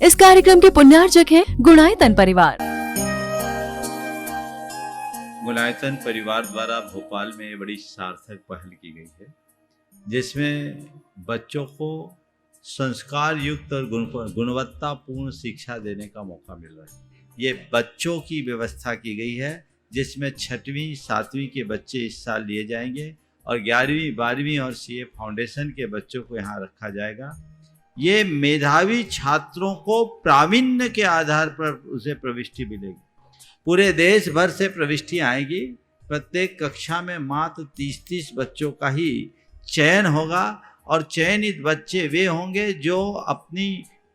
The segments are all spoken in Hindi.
इस कार्यक्रम के पुण्यार्चक हैं गुणायतन परिवार। गुणायतन परिवार द्वारा भोपाल में बड़ी सार्थक पहल की गई है, जिसमें बच्चों को संस्कार युक्त और गुणवत्तापूर्ण शिक्षा देने का मौका मिल रहा है। ये बच्चों की व्यवस्था की गई है, जिसमें 6वीं 7वीं के बच्चे इस साल लिए जाएंगे और 11वीं 12वीं और सीए फाउंडेशन के बच्चों को यहाँ रखा जाएगा। ये मेधावी छात्रों को प्रावीण्य के आधार पर उसे प्रविष्टि मिलेगी। पूरे देश भर से प्रविष्टि आएगी। प्रत्येक कक्षा में मात्र 30-30 बच्चों का ही चयन होगा और चयनित बच्चे वे होंगे जो अपनी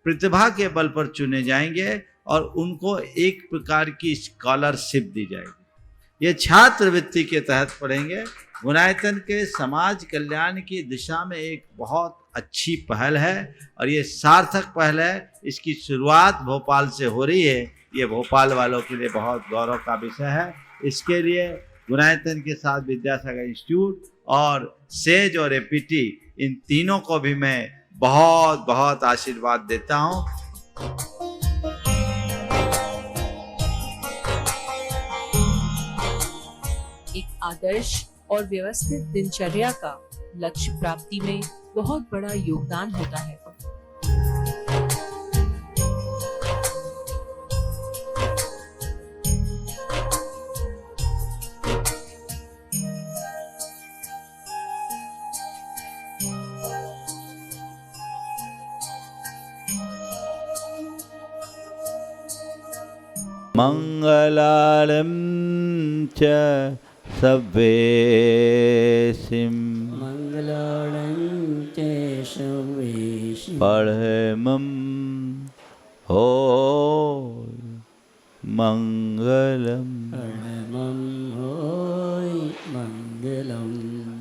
प्रतिभा के बल पर चुने जाएंगे और उनको एक प्रकार की स्कॉलरशिप दी जाएगी। ये छात्रवृत्ति के तहत पढ़ेंगे। गुणायतन के समाज कल्याण की दिशा में एक बहुत अच्छी पहल है और ये सार्थक पहल है। इसकी शुरुआत भोपाल से हो रही है। ये भोपाल वालों के लिए बहुत गौरव का विषय है। इसके लिए गुणायतन के साथ विद्यासागर इंस्टीट्यूट और सेज और एपीटी, इन तीनों को भी मैं बहुत बहुत आशीर्वाद देता हूँ। एक आदर्श और व्यवस्थित दिनचर्या का लक्ष्य प्राप्ति में बहुत बड़ा योगदान होता है। मंगलालम च सव्वेसिम मंगलालम च सव्वेसिम पढ़मं हो मंगलम परमं होय मंगलम।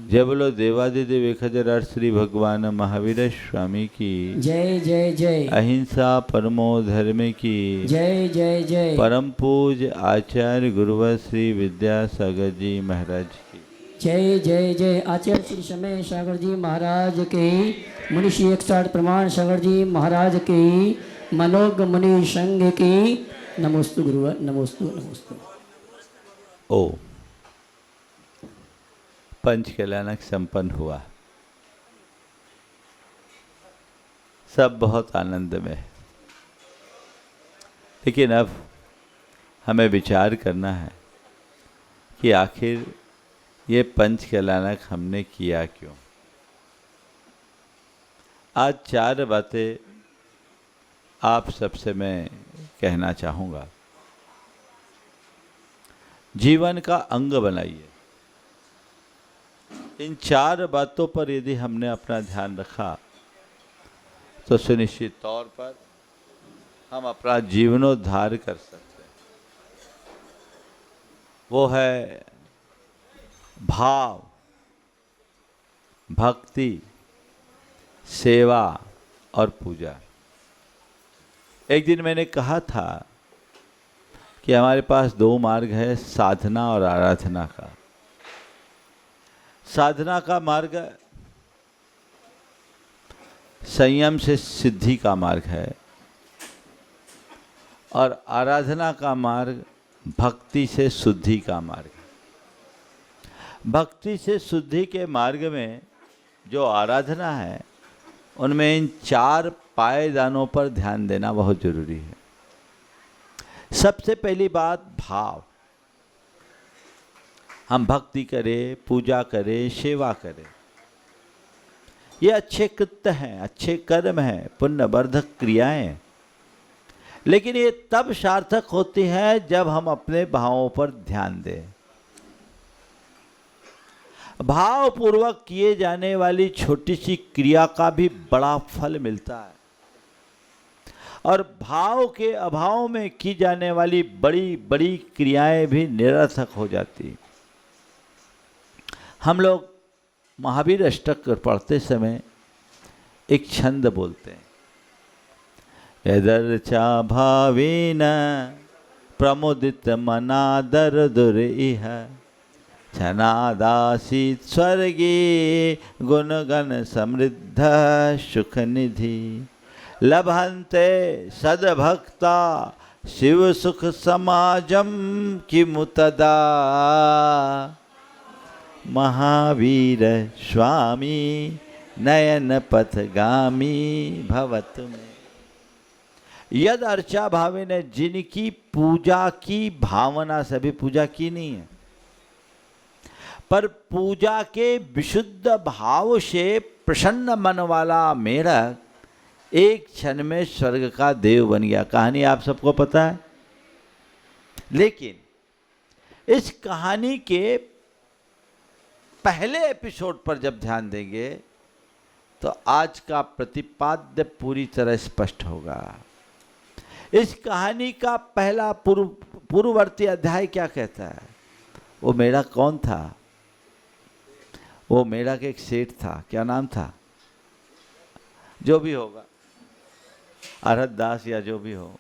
जय बोलो देवादिदेव 1008 श्री भगवान महावीर स्वामी की जय जय जय। अहिंसा परमो धर्म की जय जय जय। परम पूज्य आचार्य गुरुवर श्री विद्यासागर जी महाराज की जय जय जय। आचार्य श्री समय सागर जी महाराज के, मुनिषी 108 प्रमाण सागर जी महाराज की, मनोज्ञ मुनि संघ की नमोस्तु गुरुवर, नमोस्तु नमोस्तु। ओ पंच कल्याणक संपन्न हुआ। सब बहुत आनंद में है, लेकिन अब हमें विचार करना है कि आखिर ये पंच कल्याणक हमने किया क्यों। आज 4 बातें आप सबसे मैं कहना चाहूँगा। जीवन का अंग बनाइए। इन 4 बातों पर यदि हमने अपना ध्यान रखा तो सुनिश्चित तौर पर हम अपना जीवनोद्धार कर सकते हैं। वो है भाव, भक्ति, सेवा और पूजा। एक दिन मैंने कहा था कि हमारे पास 2 मार्ग है, साधना और आराधना का। साधना का मार्ग संयम से सिद्धि का मार्ग है और आराधना का मार्ग भक्ति से शुद्धि का मार्ग है। भक्ति से शुद्धि के मार्ग में जो आराधना है, उनमें इन 4 पायदानों पर ध्यान देना बहुत जरूरी है। सबसे पहली बात भाव। हम भक्ति करें, पूजा करें, सेवा करें, ये अच्छे कृत्य हैं, अच्छे कर्म हैं, पुण्यवर्धक क्रियाएं हैं। लेकिन ये तब सार्थक होती है जब हम अपने भावों पर ध्यान दें। भावपूर्वक किए जाने वाली छोटी सी क्रिया का भी बड़ा फल मिलता है और भाव के अभाव में की जाने वाली बड़ी बड़ी क्रियाएं भी निरर्थक हो जाती। हम लोग महावीर अष्टक पढ़ते समय एक छंद बोलते हैं, यदर्चा भावेन प्रमुदित मनादर दुरिह छनादासीत स्वर्गे गुणगण समृद्ध सुख निधि लभन्ते सद्भक्ता शिव सुख समाजम किमुतदा महावीर स्वामी नयन पथगामी भवत में। यद अर्चा भावे ने जिनकी पूजा की भावना से, अभी पूजा की नहीं है, पर पूजा के विशुद्ध भाव से प्रसन्न मन वाला मेढक एक क्षण में स्वर्ग का देव बन गया। कहानी आप सबको पता है, लेकिन इस कहानी के पहले एपिसोड पर जब ध्यान देंगे तो आज का प्रतिपाद्य पूरी तरह स्पष्ट होगा। इस कहानी का पहला पूर्ववर्ती अध्याय क्या कहता है? वो मेढक कौन था? वो मेढक एक सेठ था। क्या नाम था? जो भी होगा, अरहत दास या जो भी हो,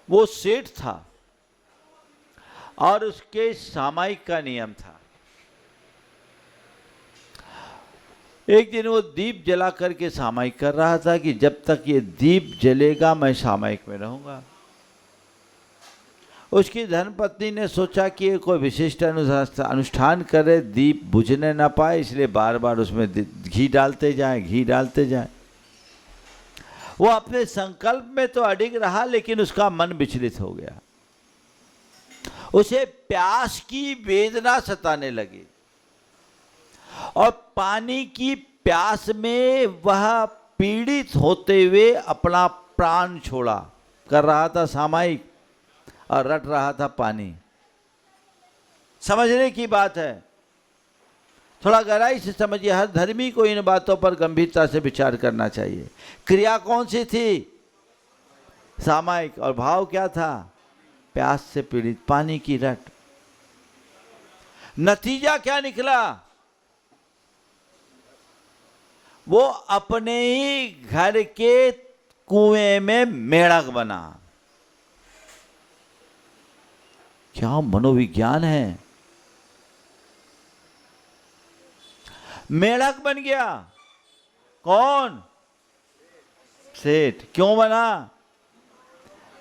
वो सेठ था और उसके सामायिक का नियम था। एक दिन वो दीप जला करके सामायिक कर रहा था कि जब तक ये दीप जलेगा मैं सामायिक में रहूंगा। उसकी धर्मपत्नी ने सोचा कि ये कोई विशिष्ट अनुष्ठान करे, दीप बुझने ना पाए, इसलिए बार बार उसमें घी डालते जाएं। वो अपने संकल्प में तो अडिग रहा, लेकिन उसका मन विचलित हो गया। उसे प्यास की वेदना सताने लगी और पानी की प्यास में वह पीड़ित होते हुए अपना प्राण छोड़ा। कर रहा था सामायिक और रट रहा था पानी। समझने की बात है, थोड़ा गहराई से समझिए। हर धर्मी को इन बातों पर गंभीरता से विचार करना चाहिए। क्रिया कौन सी थी? सामायिक। और भाव क्या था? प्यास से पीड़ित, पानी की रट। नतीजा क्या निकला? वो अपने ही घर के कुएं में मेढक बना। क्या मनोविज्ञान है! मेढक बन गया। कौन? सेठ। क्यों बना?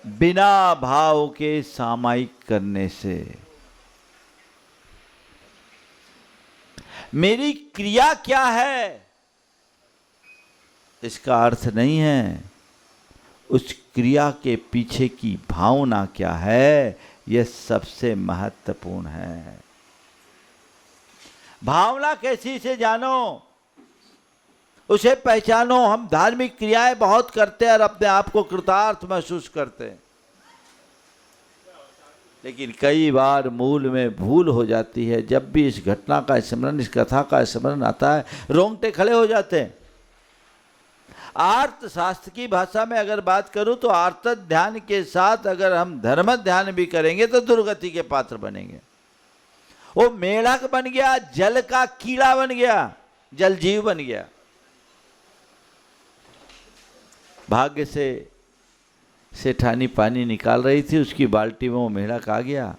बिना भाव के सामायिक करने से। मेरी क्रिया क्या है इसका अर्थ नहीं है, उस क्रिया के पीछे की भावना क्या है यह सबसे महत्वपूर्ण है। भावना कैसी से जानो, उसे पहचानो। हम धार्मिक क्रियाएं बहुत करते हैं और अपने आप को कृतार्थ महसूस करते हैं, लेकिन कई बार मूल में भूल हो जाती है। जब भी इस घटना का स्मरण, इस कथा का स्मरण आता है, रोंगटे खड़े हो जाते हैं। आर्त शास्त्र की भाषा में अगर बात करूं तो आर्त ध्यान के साथ अगर हम धर्म ध्यान भी करेंगे तो दुर्गति के पात्र बनेंगे। वो मेढक बन गया, जल का कीड़ा बन गया, जल जीव बन गया। भाग्य से सेठानी पानी निकाल रही थी, उसकी बाल्टी में वो मेढक आ गया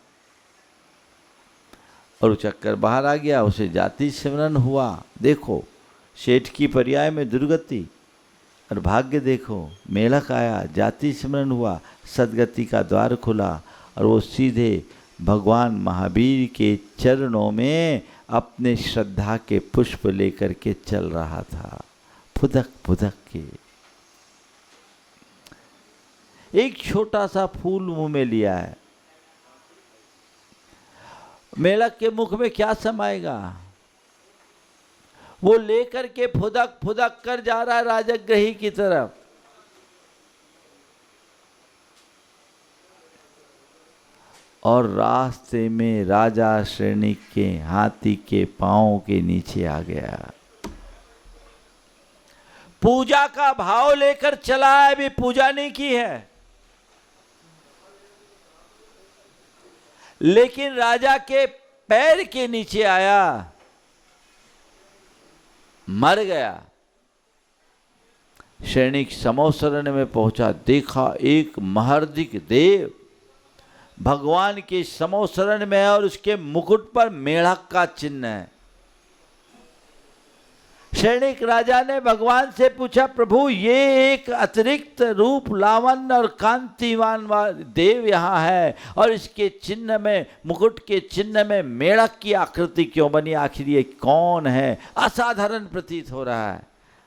और चक्कर बाहर आ गया। उसे जाति स्मरण हुआ। देखो, सेठ की पर्याय में दुर्गति, और भाग्य देखो, मेढक आया, जाति स्मरण हुआ, सदगति का द्वार खुला और वो सीधे भगवान महावीर के चरणों में अपने श्रद्धा के पुष्प लेकर के चल रहा था, फुदक फुदक के। एक छोटा सा फूल मुंह में लिया है, मेढक के मुख में क्या समाएगा? वो लेकर के फुदक फुदक कर जा रहा है राजगृही की तरफ। और रास्ते में राजा श्रेणी के हाथी के पांव के नीचे आ गया। पूजा का भाव लेकर चला है, अभी पूजा नहीं की है, लेकिन राजा के पैर के नीचे आया, मर गया। सैनिक समोसरण में पहुंचा, देखा एक महर्दिक देव भगवान के समोसरण में है और उसके मुकुट पर मेढक का चिन्ह है। शरणिक राजा ने भगवान से पूछा, प्रभु ये एक अतिरिक्त रूप लावण्य और कांतिवान देव यहाँ है और इसके चिन्ह में, मुकुट के चिन्ह में मेढक की आकृति क्यों बनी, आखिर ये कौन है, असाधारण प्रतीत हो रहा है।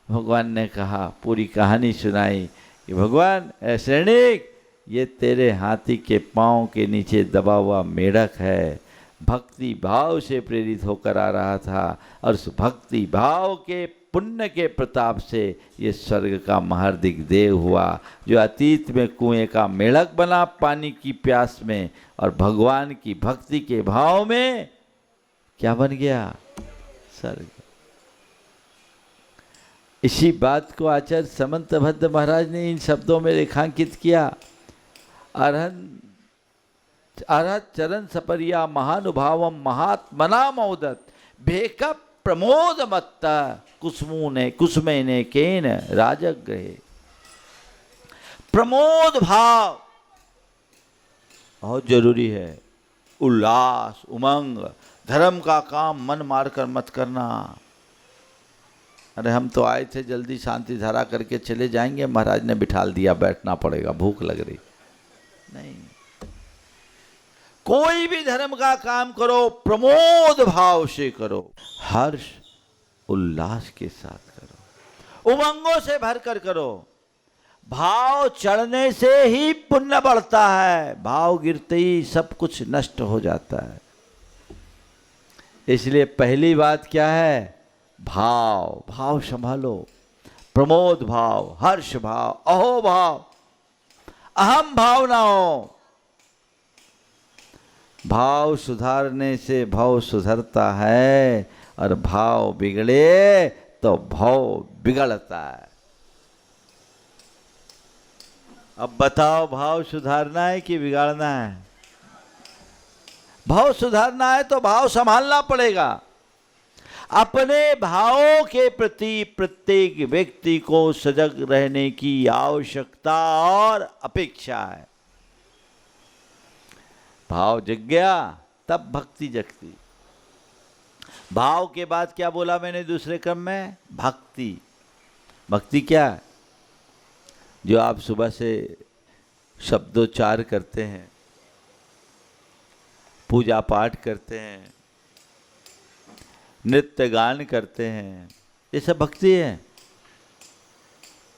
भगवान ने कहा, पूरी कहानी सुनाई कि भगवान शरणिक, ये तेरे हाथी के पाँव के नीचे दबा हुआ मेढक है, भक्ति भाव से प्रेरित होकर आ रहा था और उस भक्ति भाव के पुण्य के प्रताप से ये स्वर्ग का महार्दिक देव हुआ, जो अतीत में कुएं का मेढक बना पानी की प्यास में, और भगवान की भक्ति के भाव में क्या बन गया, स्वर्ग। इसी बात को आचार्य समंतभद्र महाराज ने इन शब्दों में रेखांकित किया। अरहत चरण सपरिया महानुभावम महात्मना मोदत भेक प्रमोद मत्ता कुसुमे ने केन राजग्रहे। प्रमोद भाव बहुत जरूरी है। उल्लास, उमंग, धर्म का काम मन मारकर मत करना। अरे हम तो आए थे जल्दी शांति धारा करके चले जाएंगे, महाराज ने बिठाल दिया, बैठना पड़ेगा, भूख लग रही। नहीं, कोई भी धर्म का काम करो प्रमोद भाव से करो, हर्ष उल्लास के साथ करो, उमंगों से भरकर करो। भाव चढ़ने से ही पुण्य बढ़ता है, भाव गिरते ही सब कुछ नष्ट हो जाता है। इसलिए पहली बात क्या है, भाव। भाव संभालो, प्रमोद भाव, हर्ष भाव, अहो भाव, अहम भाव ना हो। भाव सुधारने से भाव सुधरता है, और भाव बिगड़े तो भाव बिगड़ता है। अब बताओ, भाव सुधारना है कि बिगाड़ना है? भाव सुधारना है तो भाव संभालना पड़ेगा। अपने भावों के प्रति प्रत्येक व्यक्ति को सजग रहने की आवश्यकता और अपेक्षा है। भाव जग गया तब भक्ति जगती। भाव के बाद क्या बोला मैंने दूसरे क्रम में? भक्ति। भक्ति क्या है? जो आप सुबह से शब्दोच्चार करते हैं, पूजा पाठ करते हैं, नृत्य गान करते हैं, ये सब भक्ति है।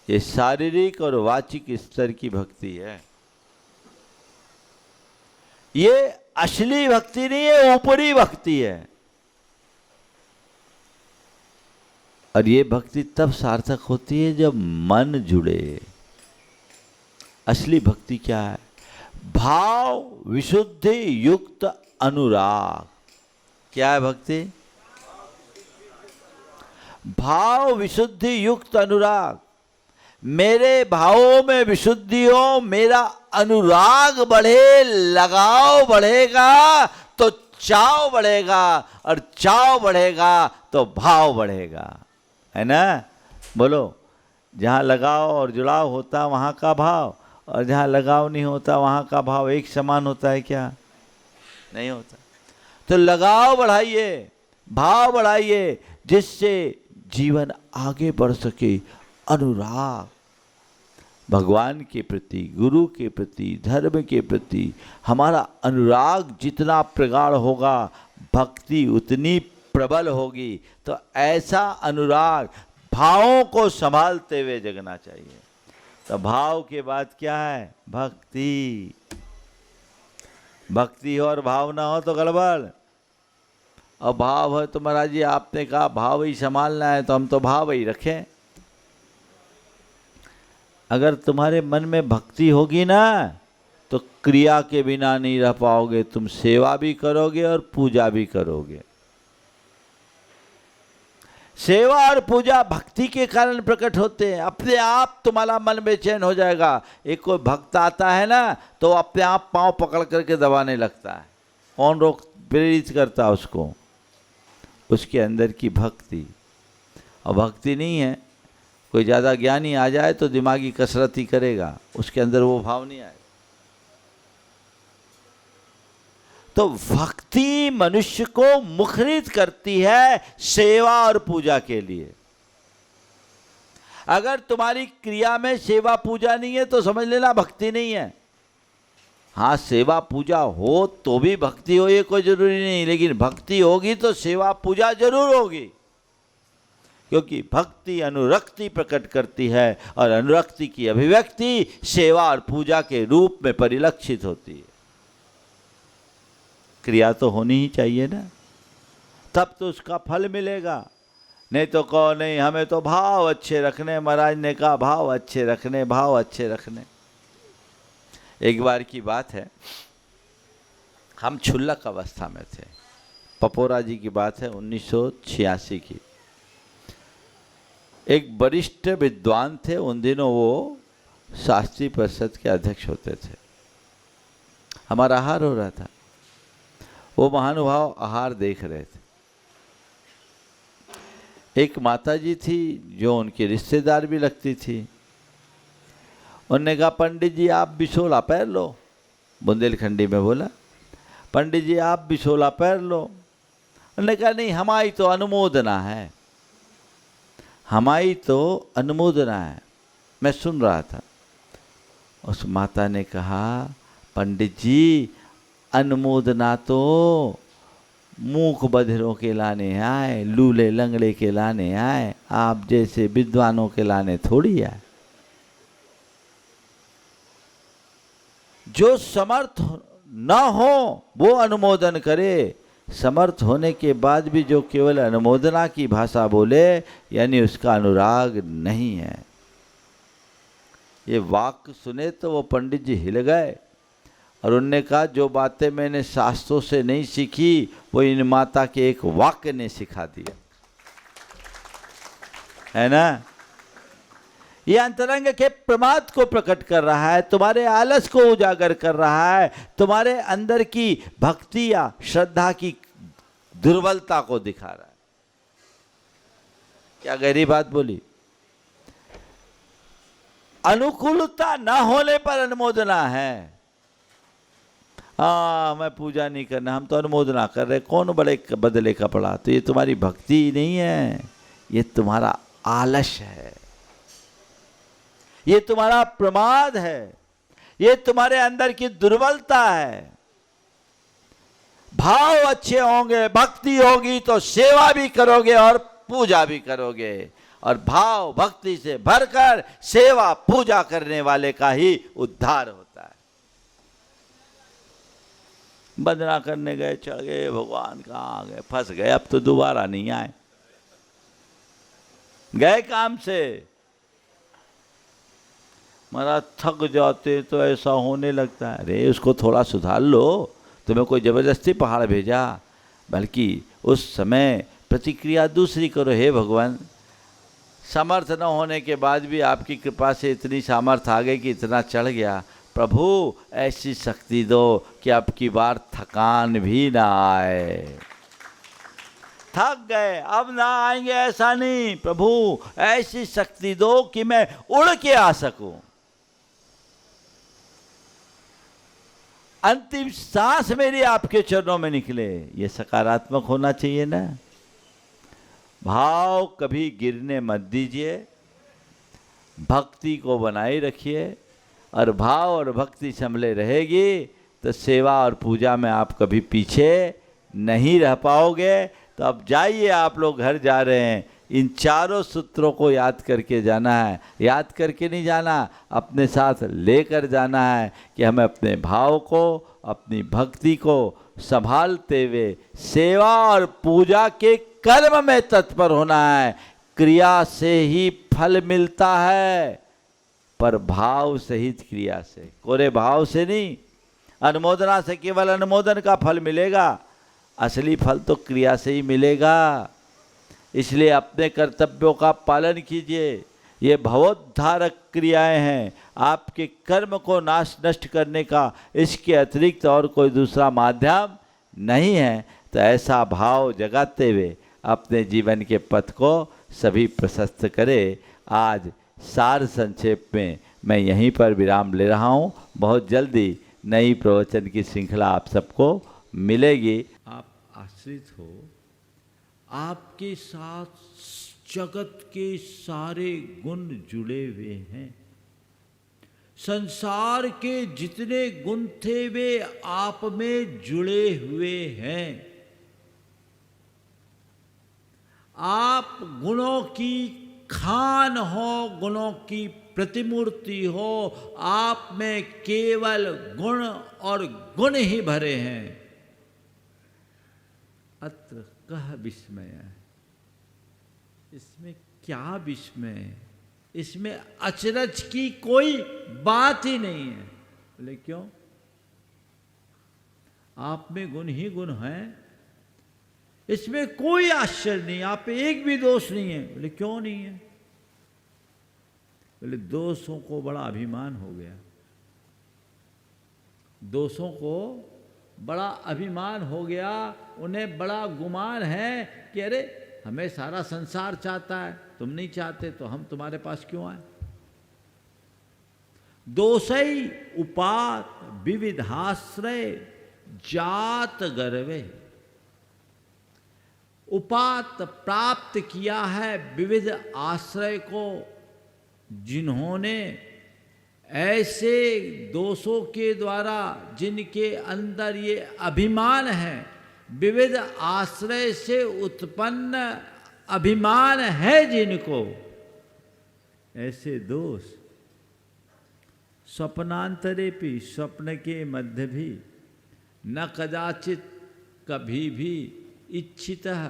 ये शारीरिक और वाचिक स्तर की भक्ति है। ये असली भक्ति नहीं है, ऊपरी भक्ति है। और ये भक्ति तब सार्थक होती है जब मन जुड़े। असली भक्ति क्या है? भाव विशुद्धि युक्त अनुराग। क्या है भक्ति? भाव विशुद्धि युक्त अनुराग। मेरे भावों में विशुद्धि हो, मेरा अनुराग बढ़े, लगाव बढ़ेगा तो चाव बढ़ेगा, और चाव बढ़ेगा तो भाव बढ़ेगा, है ना? बोलो, जहाँ लगाव और जुड़ाव होता वहाँ का भाव, और जहाँ लगाव नहीं होता वहाँ का भाव एक समान होता है क्या? नहीं होता। तो लगाव बढ़ाइए, भाव बढ़ाइए, जिससे जीवन आगे बढ़ सके। अनुराग, भगवान के प्रति, गुरु के प्रति, धर्म के प्रति हमारा अनुराग जितना प्रगाढ़ होगा, भक्ति उतनी प्रबल होगी। तो ऐसा अनुराग भावों को संभालते हुए जगना चाहिए। तो भाव के बाद क्या है? भक्ति। भक्ति हो और भाव ना हो तो गड़बड़। और भाव है तो महाराज जी आपने कहा भाव ही संभालना है, तो हम तो भाव ही रखें। अगर तुम्हारे मन में भक्ति होगी ना, तो क्रिया के बिना नहीं रह पाओगे। तुम सेवा भी करोगे और पूजा भी करोगे। सेवा और पूजा भक्ति के कारण प्रकट होते हैं। अपने आप तुम्हारा मन बेचैन हो जाएगा। एक कोई भक्त आता है ना, तो अपने आप पांव पकड़ करके दबाने लगता है। कौन रोक प्रेरित करता है उसको? उसके अंदर की भक्ति। और भक्ति नहीं है, कोई ज़्यादा ज्ञानी आ जाए तो दिमागी कसरत ही करेगा, उसके अंदर वो भाव नहीं आएगा। तो भक्ति मनुष्य को मुखरित करती है सेवा और पूजा के लिए। अगर तुम्हारी क्रिया में सेवा पूजा नहीं है तो समझ लेना भक्ति नहीं है। हाँ, सेवा पूजा हो तो भी भक्ति हो ये कोई जरूरी नहीं, लेकिन भक्ति होगी तो सेवा पूजा जरूर होगी, क्योंकि भक्ति अनुरक्ति प्रकट करती है और अनुरक्ति की अभिव्यक्ति सेवा और पूजा के रूप में परिलक्षित होती है। क्रिया तो होनी ही चाहिए ना, तब तो उसका फल मिलेगा। नहीं तो कहो नहीं हमें तो भाव अच्छे रखने, महाराज ने कहा भाव अच्छे रखने, भाव अच्छे रखने। एक बार की बात है, हम क्षुल्लक अवस्था में थे, पपोरा जी की बात है 1986 की। एक वरिष्ठ विद्वान थे, उन दिनों वो शास्त्री परिषद के अध्यक्ष होते थे। हमारा आहार हो रहा था, वो महानुभाव आहार देख रहे थे। एक माता जी थी जो उनकी रिश्तेदार भी लगती थी। उन्होंने कहा पंडित जी आप बिछोला पैर लो, बुंदेलखंडी में बोला, पंडित जी आप बिछोला पैर लो। उन्होंने कहा नहीं हमारी तो अनुमोदना है, हमारी तो अनुमोदना है। मैं सुन रहा था। उस माता ने कहा पंडित जी अनुमोदना तो मूक बधिरों के लाने आए, लूले लंगड़े के लाने आए, आप जैसे विद्वानों के लाने थोड़ी आए। जो समर्थ न हो वो अनुमोदन करे, समर्थ होने के बाद भी जो केवल अनुमोदना की भाषा बोले यानी उसका अनुराग नहीं है। ये वाक्य सुने तो वो पंडित जी हिल गए और उनने कहा जो बातें मैंने शास्त्रों से नहीं सीखी वो इन माता के एक वाक्य ने सिखा दिया, है ना। ये अंतरंग के प्रमाद को प्रकट कर रहा है, तुम्हारे आलस को उजागर कर रहा है, तुम्हारे अंदर की भक्ति या श्रद्धा की दुर्बलता को दिखा रहा है। क्या गहरी बात बोली। अनुकूलता न होने पर अनुमोदना है। मैं पूजा नहीं करना, हम तो अनुमोदना कर रहे, कौन बड़े बदले कपड़ा। तो ये तुम्हारी भक्ति नहीं है, ये तुम्हारा आलस है, ये तुम्हारा प्रमाद है, ये तुम्हारे अंदर की दुर्बलता है। भाव अच्छे होंगे, भक्ति होगी तो सेवा भी करोगे और पूजा भी करोगे, और भाव भक्ति से भरकर सेवा पूजा करने वाले का ही उद्धार होता है। वंदना करने गए, चढ़ गए, भगवान कहाँ आ गए, फंस गए, अब तो दोबारा नहीं आए, गए काम से। महाराज थक जाते तो ऐसा होने लगता है, अरे उसको थोड़ा सुधार लो, तुम्हें कोई जबरदस्ती पहाड़ भेजा, बल्कि उस समय प्रतिक्रिया दूसरी करो। हे भगवान, समर्थ न होने के बाद भी आपकी कृपा से इतनी सामर्थ्य आ गई कि इतना चढ़ गया, प्रभु ऐसी शक्ति दो कि अब की बार थकान भी ना आए। थक गए अब ना आएंगे ऐसा नहीं, प्रभु ऐसी शक्ति दो कि मैं उड़ के आ सकूं, अंतिम सांस मेरी आपके चरणों में निकले। ये सकारात्मक होना चाहिए ना। भाव कभी गिरने मत दीजिए, भक्ति को बनाए रखिए, और भाव और भक्ति संभले रहेगी तो सेवा और पूजा में आप कभी पीछे नहीं रह पाओगे। तो अब जाइए, आप लोग घर जा रहे हैं, इन चारों सूत्रों को याद करके जाना है। याद करके नहीं जाना, अपने साथ लेकर जाना है कि हमें अपने भाव को, अपनी भक्ति को संभालते हुए सेवा और पूजा के कर्म में तत्पर होना है। क्रिया से ही फल मिलता है, पर भाव सहित क्रिया से, कोरे भाव से नहीं। अनुमोदना से केवल अनुमोदन का फल मिलेगा, असली फल तो क्रिया से ही मिलेगा। इसलिए अपने कर्तव्यों का पालन कीजिए। ये भवोद्धारक क्रियाएं हैं, आपके कर्म को नष्ट करने का इसके अतिरिक्त और कोई दूसरा माध्यम नहीं है। तो ऐसा भाव जगाते हुए अपने जीवन के पथ को सभी प्रशस्त करें। आज सार संक्षेप में मैं यहीं पर विराम ले रहा हूँ। बहुत जल्दी नई प्रवचन की श्रृंखला आप सबको मिलेगी। आप आश्रित हो, आपके साथ जगत के सारे गुण जुड़े हुए हैं। संसार के जितने गुण थे वे आप में जुड़े हुए हैं। आप गुणों की खान हो, गुणों की प्रतिमूर्ति हो, आप में केवल गुण और गुण ही भरे हैं। अत्र कह विस्मय, इसमें क्या विस्मय, इसमें अचरज की कोई बात ही नहीं है। बोले क्यों? आप में गुण ही गुण हैं, इसमें कोई आश्चर्य नहीं, आप में एक भी दोष नहीं है। बोले क्यों नहीं है? बोले दोषों को बड़ा अभिमान हो गया, दोषों को बड़ा अभिमान हो गया, उन्हें बड़ा गुमान है कि अरे हमें सारा संसार चाहता है, तुम नहीं चाहते तो हम तुम्हारे पास क्यों आए। दोषई उपात विविधाश्रय जात गर्वे, उपात प्राप्त किया है विविध आश्रय को, जिन्होंने ऐसे दोषों के द्वारा जिनके अंदर ये अभिमान है, विविध आश्रय से उत्पन्न अभिमान है जिनको, ऐसे दोष स्वप्नांतरे भी, स्वप्न के मध्य भी, न कदाचित कभी भी इच्छितः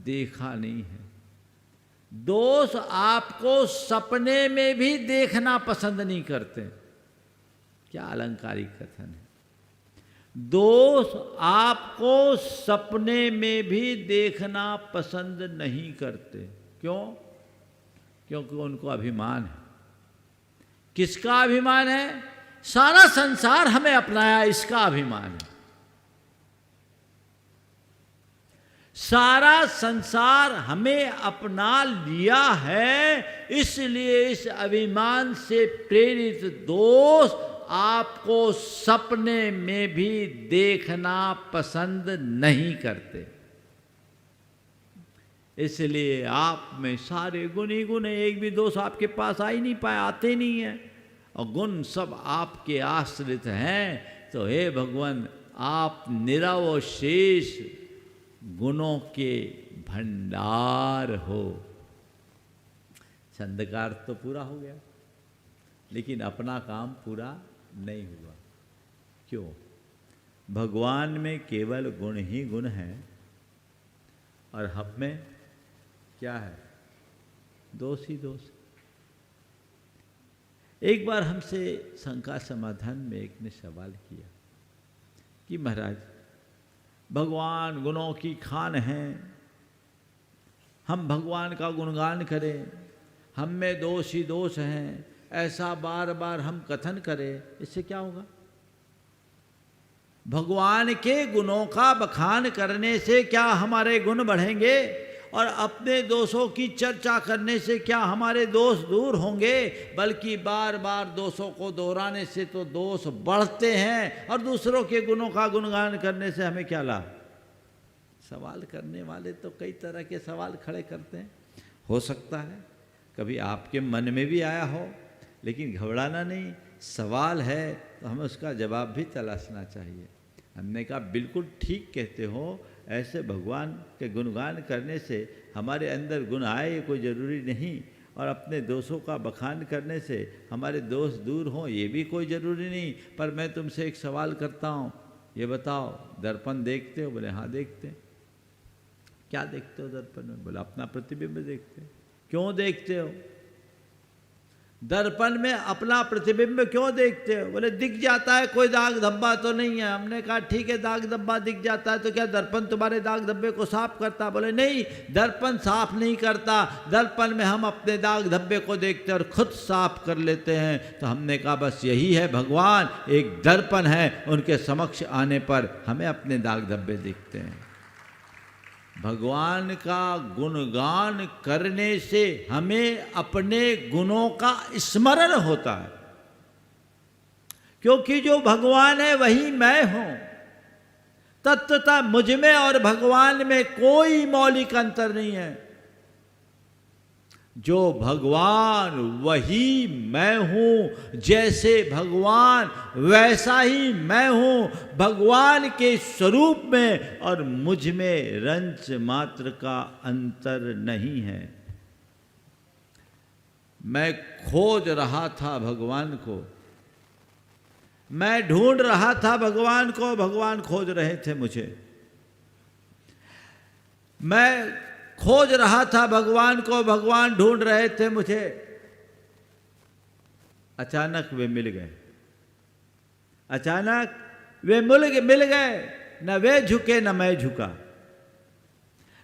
देखा नहीं है। दोष आपको सपने में भी देखना पसंद नहीं करते। क्या अलंकारिक कथन है। दोष आपको सपने में भी देखना पसंद नहीं करते। क्यों? क्योंकि उनको अभिमान है। किसका अभिमान है? सारा संसार हमें अपनाया, इसका अभिमान है। सारा संसार हमें अपना लिया है, इसलिए इस अभिमान से प्रेरित दोष आपको सपने में भी देखना पसंद नहीं करते। इसलिए आप में सारे गुण ही गुण है, एक भी दोष आपके पास आ ही नहीं पाए, आते नहीं है, और गुण सब आपके आश्रित हैं। तो हे भगवान, आप निरवशेष गुणों के भंडार हो। छंदकार तो पूरा हो गया, लेकिन अपना काम पूरा नहीं हुआ। क्यों? भगवान में केवल गुण ही गुण हैं और हम में क्या है? दोष ही दोष। एक बार हमसे शंका समाधान में एक ने सवाल किया कि महाराज, भगवान गुणों की खान हैं, हम भगवान का गुणगान करें, हम में दोष ही दोष हैं, ऐसा बार बार हम कथन करें, इससे क्या होगा? भगवान के गुणों का बखान करने से क्या हमारे गुण बढ़ेंगे? और अपने दोषों की चर्चा करने से क्या हमारे दोष दूर होंगे? बल्कि बार बार दोषों को दोहराने से तो दोष बढ़ते हैं, और दूसरों के गुणों का गुणगान करने से हमें क्या लाभ? सवाल करने वाले तो कई तरह के सवाल खड़े करते हैं। हो सकता है कभी आपके मन में भी आया हो, लेकिन घबराना नहीं, सवाल है तो हमें उसका जवाब भी तलाशना चाहिए। हमने कहा बिल्कुल ठीक कहते हो, ऐसे भगवान के गुणगान करने से हमारे अंदर गुण आए ये कोई ज़रूरी नहीं, और अपने दोषों का बखान करने से हमारे दोष दूर हों ये भी कोई ज़रूरी नहीं। पर मैं तुमसे एक सवाल करता हूँ, ये बताओ, दर्पण देखते हो? बोले हाँ देखते हैं। क्या देखते हो दर्पण में? बोले अपना प्रतिबिंब देखते हैं। क्यों देखते हो? दर्पण में अपना प्रतिबिंब क्यों देखते हो? बोले दिख जाता है, कोई दाग धब्बा तो नहीं है। हमने कहा ठीक है, दाग धब्बा दिख जाता है तो क्या दर्पण तुम्हारे दाग धब्बे को साफ करता? बोले नहीं, दर्पण साफ नहीं करता, दर्पण में हम अपने दाग धब्बे को देखते हैं और खुद साफ कर लेते हैं। तो हमने कहा बस यही है भगवान, एक दर्पण है, उनके समक्ष आने पर हमें अपने दाग धब्बे दिखते हैं। भगवान का गुणगान करने से हमें अपने गुणों का स्मरण होता है, क्योंकि जो भगवान है वही मैं हूं। तत्वतः मुझ में और भगवान में कोई मौलिक अंतर नहीं है। जो भगवान वही मैं हूं, जैसे भगवान वैसा ही मैं हूं, भगवान के स्वरूप में और मुझ में रंच मात्र का अंतर नहीं है। मैं खोज रहा था भगवान को, मैं ढूंढ रहा था भगवान को, भगवान खोज रहे थे मुझे। मैं खोज रहा था भगवान को, भगवान ढूंढ रहे थे मुझे। अचानक वे मिल गए, अचानक वे मिल गए। न वे झुके न मैं झुका,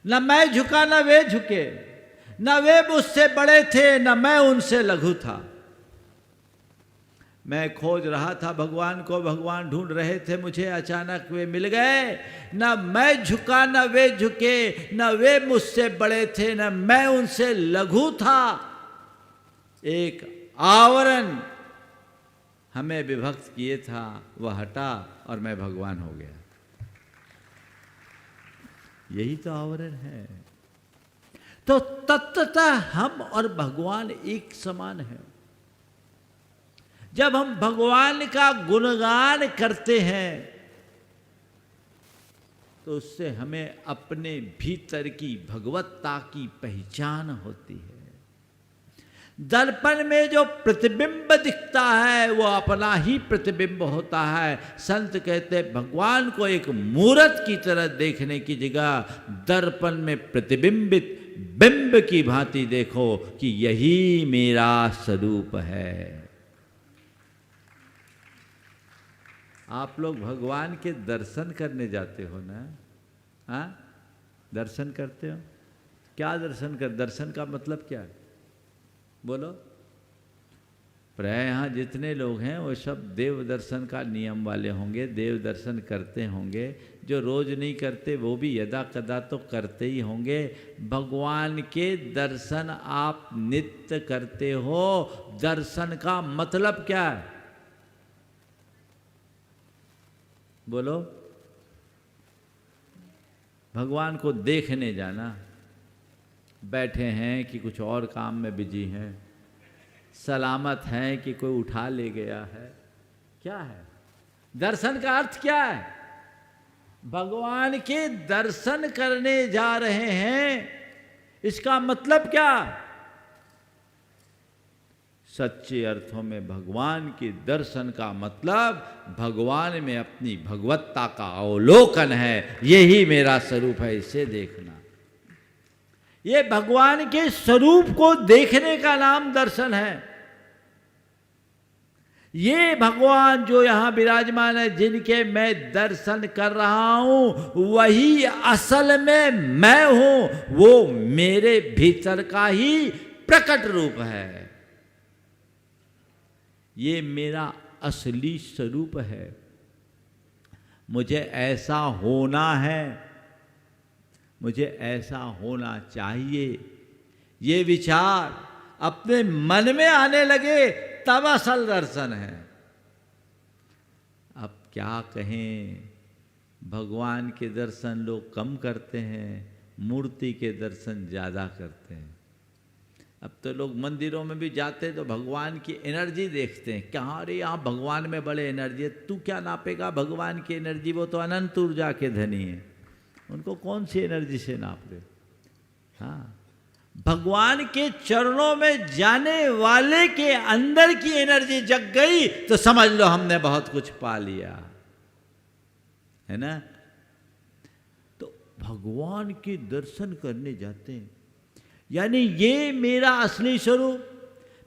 न मैं झुका न वे झुके, न वे मुझसे बड़े थे न मैं उनसे लघु था। मैं खोज रहा था भगवान को, भगवान ढूंढ रहे थे मुझे। अचानक वे मिल गए। न मैं झुका न वे झुके, न वे मुझसे बड़े थे न मैं उनसे लघु था। एक आवरण हमें विभक्त किए था, वह हटा और मैं भगवान हो गया। यही तो आवरण है। तो तत्वतः हम और भगवान एक समान है। जब हम भगवान का गुणगान करते हैं तो उससे हमें अपने भीतर की भगवत्ता की पहचान होती है। दर्पण में जो प्रतिबिंब दिखता है वो अपना ही प्रतिबिंब होता है। संत कहते भगवान को एक मूरत की तरह देखने की जगह दर्पण में प्रतिबिंबित बिंब की भांति देखो कि यही मेरा स्वरूप है। आप लोग भगवान के दर्शन करने जाते हो ना? हाँ, दर्शन करते हो। क्या दर्शन का मतलब क्या है? बोलो। प्राय यहाँ जितने लोग हैं वो सब देव दर्शन का नियम वाले होंगे, देव दर्शन करते होंगे। जो रोज नहीं करते वो भी यदा कदा तो करते ही होंगे। भगवान के दर्शन आप नित्य करते हो। दर्शन का मतलब क्या है? बोलो। भगवान को देखने जाना। बैठे हैं कि कुछ और काम में बिजी हैं, सलामत हैं कि कोई उठा ले गया है, क्या है दर्शन का अर्थ? क्या है? भगवान के दर्शन करने जा रहे हैं, इसका मतलब क्या? सच्चे अर्थों में भगवान के दर्शन का मतलब भगवान में अपनी भगवत्ता का अवलोकन है। यही मेरा स्वरूप है, इसे देखना। ये भगवान के स्वरूप को देखने का नाम दर्शन है। ये भगवान जो यहां विराजमान है, जिनके मैं दर्शन कर रहा हूं, वही असल में मैं हूं। वो मेरे भीतर का ही प्रकट रूप है। ये मेरा असली स्वरूप है। मुझे ऐसा होना है, मुझे ऐसा होना चाहिए। ये विचार अपने मन में आने लगे तब असल दर्शन है। अब क्या कहें, भगवान के दर्शन लोग कम करते हैं, मूर्ति के दर्शन ज़्यादा करते हैं। अब तो लोग मंदिरों में भी जाते तो भगवान की एनर्जी देखते हैं। कहाँ रे, यहाँ भगवान में बड़े एनर्जी है। तू क्या नापेगा भगवान की एनर्जी? वो तो अनंत ऊर्जा के धनी है, उनको कौन सी एनर्जी से नाप ले? हाँ, भगवान के चरणों में जाने वाले के अंदर की एनर्जी जग गई तो समझ लो हमने बहुत कुछ पा लिया, है ना? तो भगवान के दर्शन करने जाते हैं, यानी ये मेरा असली स्वरूप।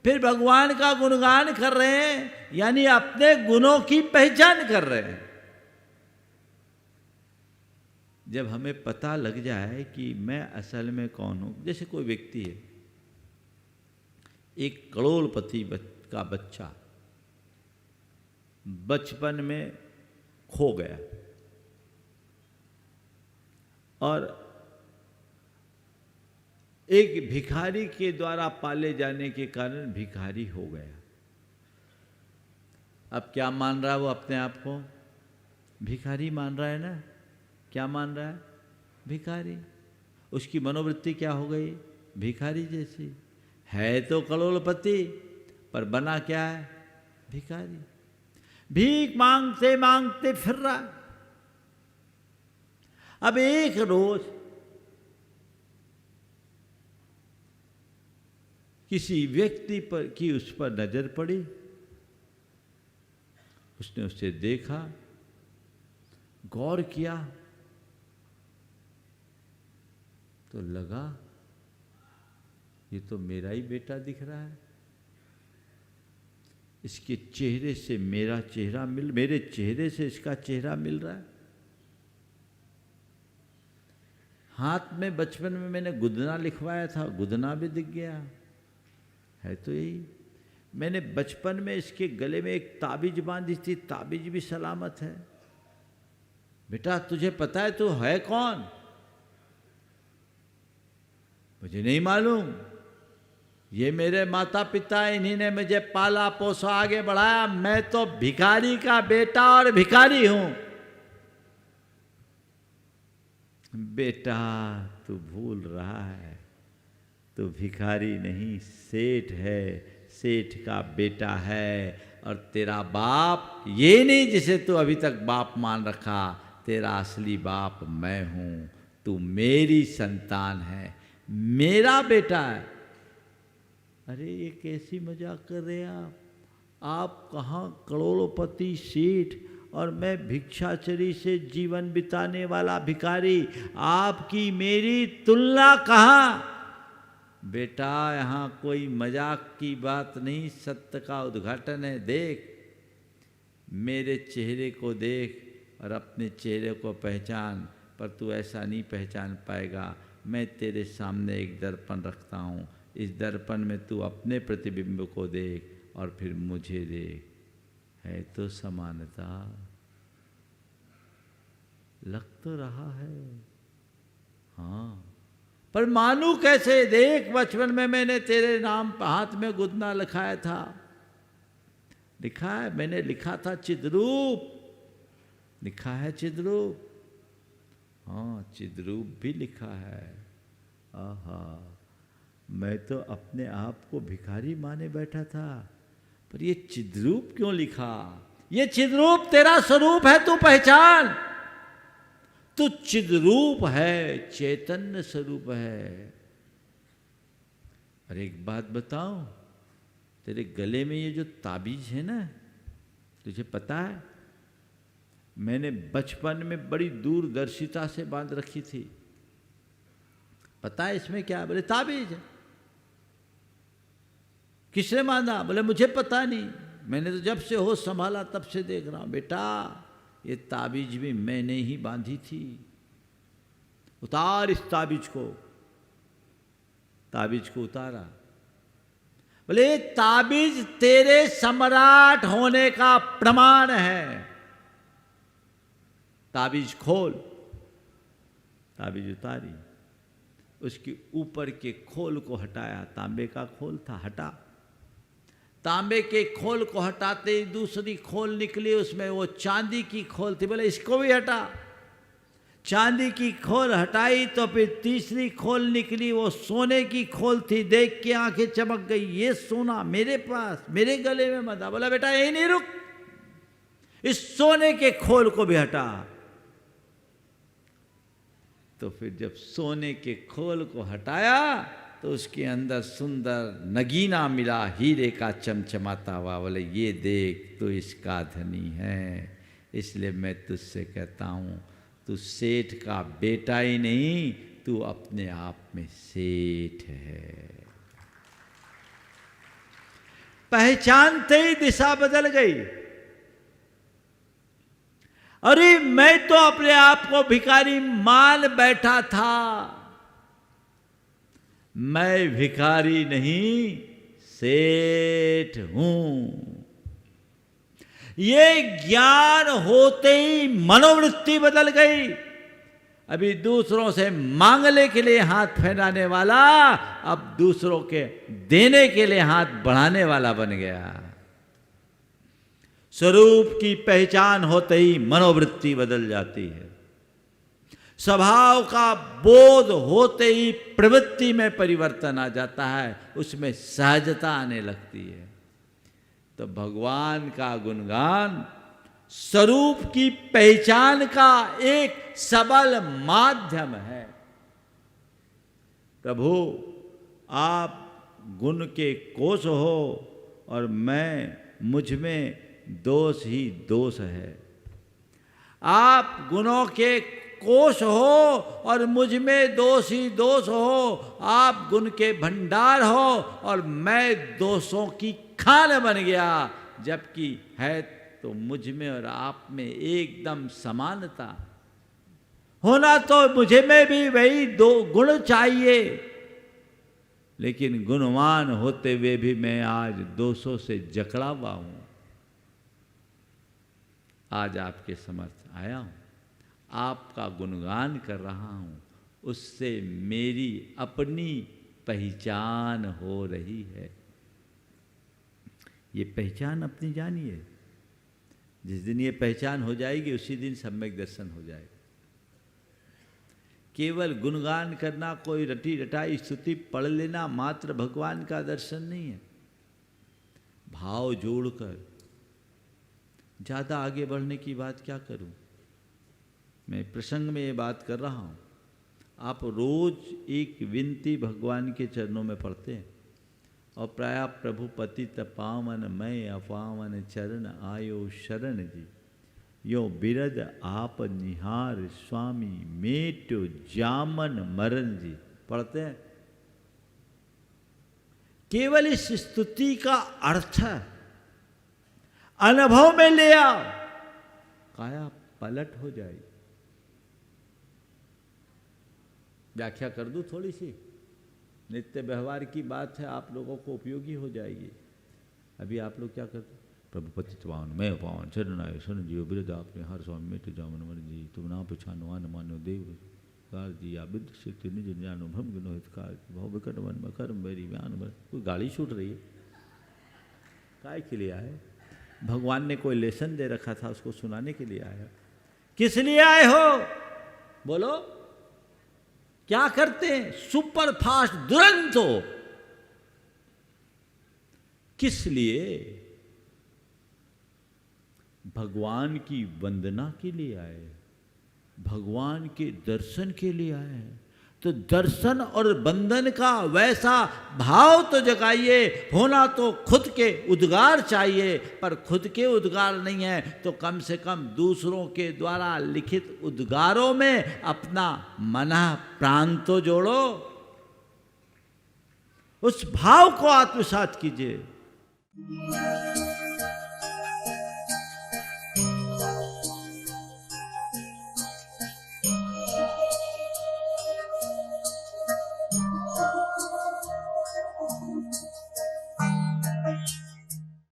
फिर भगवान का गुणगान कर रहे हैं, यानी अपने गुणों की पहचान कर रहे हैं। जब हमें पता लग जाए कि मैं असल में कौन हूं, जैसे कोई व्यक्ति है, एक करोड़पति का बच्चा बचपन में खो गया और एक भिखारी के द्वारा पाले जाने के कारण भिखारी हो गया। अब क्या मान रहा है वो अपने आप को? भिखारी मान रहा है ना? क्या मान रहा है? भिखारी। उसकी मनोवृत्ति क्या हो गई? भिखारी जैसी। है तो करोड़पति, पर बना क्या है? भिखारी। भीख मांगते मांगते फिर रहा। अब एक रोज किसी व्यक्ति पर की उस पर नजर पड़ी, उसने उसे देखा, गौर किया, तो लगा ये तो मेरा ही बेटा दिख रहा है। इसके चेहरे से मेरा चेहरा मेरे चेहरे से इसका चेहरा मिल रहा है। हाथ में बचपन में मैंने गुदना लिखवाया था, गुदना भी दिख गया है। तो यही मैंने बचपन में इसके गले में एक ताबीज बांधी थी, ताबीज भी सलामत है। बेटा तुझे पता है तू है कौन? मुझे नहीं मालूम, ये मेरे माता पिता, इन्हीं ने मुझे पाला पोसा आगे बढ़ाया। मैं तो भिखारी का बेटा और भिखारी हूं। बेटा तू भूल रहा है, तू भिखारी नहीं सेठ है, सेठ का बेटा है। और तेरा बाप ये नहीं जिसे तू अभी तक बाप मान रखा, तेरा असली बाप मैं हूं। तू मेरी संतान है, मेरा बेटा है। अरे ये कैसी मजाक कर रहे हैं आप कहाँ करोड़पति सेठ और मैं भिक्षाचरी से जीवन बिताने वाला भिखारी, आपकी मेरी तुलना कहाँ? बेटा यहाँ कोई मजाक की बात नहीं, सत्य का उद्घाटन है। देख मेरे चेहरे को देख और अपने चेहरे को पहचान, पर तू ऐसा नहीं पहचान पाएगा। मैं तेरे सामने एक दर्पण रखता हूँ, इस दर्पण में तू अपने प्रतिबिंब को देख और फिर मुझे देख। है तो समानता, लग तो रहा है हाँ, पर मानू कैसे? देख बचपन में मैंने तेरे नाम पर हाथ में गुदना लिखाया था, लिखा है, मैंने लिखा था चिद्रूप, लिखा है चिद्रूप। हाँ चिद्रूप भी लिखा है। आहा, मैं तो अपने आप को भिखारी माने बैठा था, पर ये चिद्रूप क्यों लिखा? ये चिद्रूप तेरा स्वरूप है, तू पहचान। तू चिद्रूप है, चैतन्य स्वरूप है। और एक बात बताऊं, तेरे गले में ये जो ताबीज है ना, तुझे पता है मैंने बचपन में बड़ी दूरदर्शिता से बांध रखी थी। पता है इसमें क्या? बोले ताबीज है। किसने बांधा? बोले मुझे पता नहीं, मैंने तो जब से होश संभाला तब से देख रहा हूं। बेटा ये ताबीज भी मैंने ही बांधी थी। उतार इस ताबीज को। ताबीज को उतारा। बोले ताबीज तेरे सम्राट होने का प्रमाण है। ताबीज खोल। ताबीज उतारी, उसके ऊपर के खोल को हटाया। तांबे का खोल था, हटा। तांबे के खोल को हटाते ही दूसरी खोल निकली, उसमें वो चांदी की खोल थी। बोले इसको भी हटा। चांदी की खोल हटाई तो फिर तीसरी खोल निकली, वो सोने की खोल थी। देख के आंखें चमक गई, ये सोना मेरे पास, मेरे गले में बंधा। बोला बेटा यही नहीं रुक, इस सोने के खोल को भी हटा। तो फिर जब सोने के खोल को हटाया तो उसके अंदर सुंदर नगीना मिला, हीरे का चमचमाता हुआ। बोले ये देख तू इसका धनी है। इसलिए मैं तुझसे कहता हूँ तू सेठ का बेटा ही नहीं, तू अपने आप में सेठ है। पहचानते ही दिशा बदल गई। अरे मैं तो अपने आप को भिखारी मान बैठा था। मैं भिखारी नहीं सेठ हूं। ये ज्ञान होते ही मनोवृत्ति बदल गई। अभी दूसरों से मांगने के लिए हाथ फैलाने वाला अब दूसरों के देने के लिए हाथ बढ़ाने वाला बन गया। स्वरूप की पहचान होते ही मनोवृत्ति बदल जाती है। स्वभाव का बोध होते ही प्रवृत्ति में परिवर्तन आ जाता है, उसमें सहजता आने लगती है। तो भगवान का गुणगान स्वरूप की पहचान का एक सबल माध्यम है। प्रभु आप गुण के कोश हो और मुझ में दोष ही दोष है। आप गुणों के कोश हो और मुझ में दोष ही दोष हो। आप गुण के भंडार हो और मैं दोषों की खान बन गया, जबकि है तो मुझ में और आप में एकदम समानता। होना तो मुझे में भी वही दो गुण चाहिए, लेकिन गुणवान होते हुए भी मैं आज दोषों से जकड़ा हुआ हूं। आज आपके समर्थ आया हूं, आपका गुणगान कर रहा हूं, उससे मेरी अपनी पहचान हो रही है। ये पहचान अपनी जानिए, जिस दिन ये पहचान हो जाएगी उसी दिन सम्यक दर्शन हो जाएगा। केवल गुणगान करना, कोई रटी रटाई स्तुति पढ़ लेना मात्र भगवान का दर्शन नहीं है। भाव जोड़कर ज़्यादा आगे बढ़ने की बात क्या करूं, मैं प्रसंग में ये बात कर रहा हूं। आप रोज एक विनती भगवान के चरणों में पढ़ते हैं और प्राय प्रभु पतित पावन मैं अपावन चरण आयो शरण जी, यो बिरद आप निहार स्वामी मेटो जामन मरण जी पढ़ते हैं। केवल इस स्तुति का अर्थ अनुभव में ले आओ, काया पलट हो जाएगी। व्याख्या कर दूं थोड़ी सी, नित्य व्यवहार की बात है, आप लोगों को उपयोगी हो जाएगी। अभी आप लोग क्या करते, प्रभु पतित पावन मैं पावन चरण आयो शरण जी, बिरद आपने हर स्वामी मेट जामन मरण जी, तुम ना पछानो आन मानो देव कार जी, आ विद्ध शक्ति निज जानो भ्रम गुनो हितकार, भाव विकट मन में कर्म बेरी व्यान भर। कोई गाड़ी छूट रही है, काय के लिए आए? भगवान ने कोई लेसन दे रखा था, उसको सुनाने के लिए आया। किस लिए आए हो बोलो? क्या करते हैं? सुपर फास्ट दुरंत हो। किस लिए? भगवान की वंदना के लिए आए, भगवान के दर्शन के लिए आए हैं। तो दर्शन और बंधन का वैसा भाव तो जगाइए। होना तो खुद के उद्गार चाहिए, पर खुद के उद्गार नहीं है तो कम से कम दूसरों के द्वारा लिखित उद्गारों में अपना मनः प्राण तो जोड़ो, उस भाव को आत्मसात कीजिए।